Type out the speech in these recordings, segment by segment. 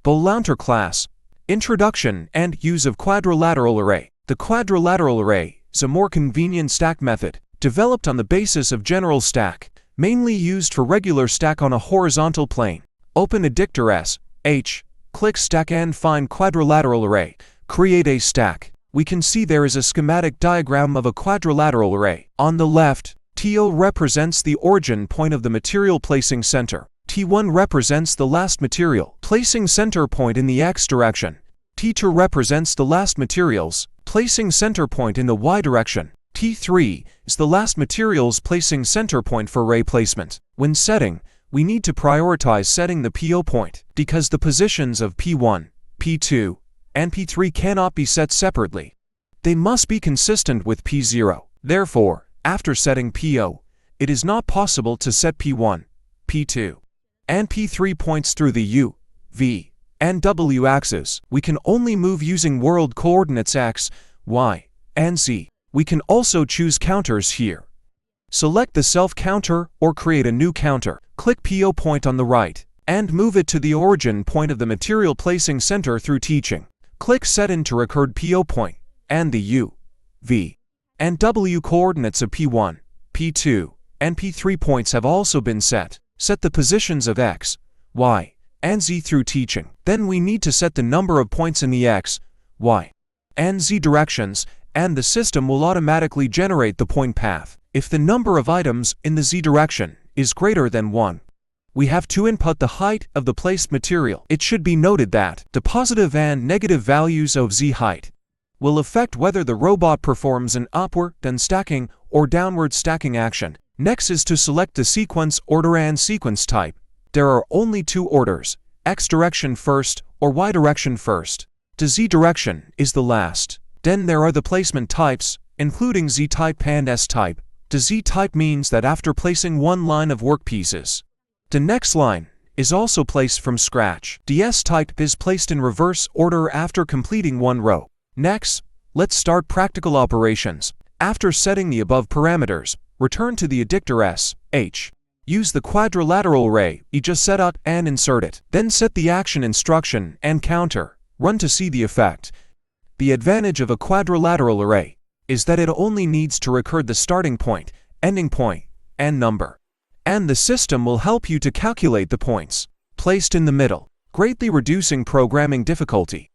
Bolaunter class. Introduction and use of quadrilateral array. The quadrilateral array is a more convenient stack method, developed on the basis of general stack, mainly used for regular stack on a horizontal plane. Open editor S, H, click Stack and find quadrilateral array. Create a stack. We can see there is a schematic diagram of a quadrilateral array. On the left, TO represents the origin point of the material placing center. T1 represents the last material placing center point in the X direction. T2 represents the last materials placing center point in the Y direction. T3 is the last materials placing center point for array placement. When setting, we need to prioritize setting the PO point, because the positions of P1, P2, and P3 cannot be set separately. They must be consistent with P0. Therefore, after setting PO, it is not possible to set P1, P2, and P3 points through the U, V, and W axes. We can only move using world coordinates X, Y, and Z. We can also choose counters here. Select the self counter or create a new counter. Click PO point on the right, and move it to the origin point of the material placing center through teaching. Click Set into Recurred PO point, and the U, V, and W coordinates of P1, P2, and P3 points have also been set. Set the positions of X, Y, and Z through teaching. Then we need to set the number of points in the X, Y, and Z directions, and the system will automatically generate the point path. If the number of items in the Z direction is greater than 1, we have to input the height of the placed material. It should be noted that the positive and negative values of Z height will affect whether the robot performs an upward and stacking or downward stacking action. Next is to select the sequence order and sequence type. There are only two orders, X direction first or Y direction first. The Z direction is the last. Then there are the placement types, including Z type and S type. The Z type means that after placing one line of workpieces, the next line is also placed from scratch. The S type is placed in reverse order after completing one row. Next, let's start practical operations. After setting the above parameters, return to the editor S, H. Use the quadrilateral array you just set up and insert it. Then set the action instruction and counter. Run to see the effect. The advantage of a quadrilateral array is that it only needs to record the starting point, ending point, and number. And the system will help you to calculate the points placed in the middle, greatly reducing programming difficulty.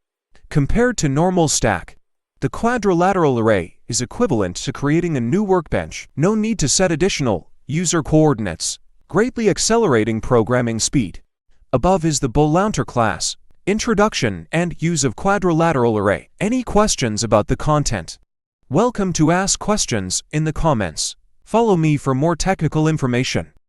Compared to normal stack, the quadrilateral array is equivalent to creating a new workbench. No need to set additional user coordinates, greatly accelerating programming speed. Above is the Bolaunter class. Introduction and use of quadrilateral array. Any questions about the content? Welcome to ask questions in the comments. Follow me for more technical information.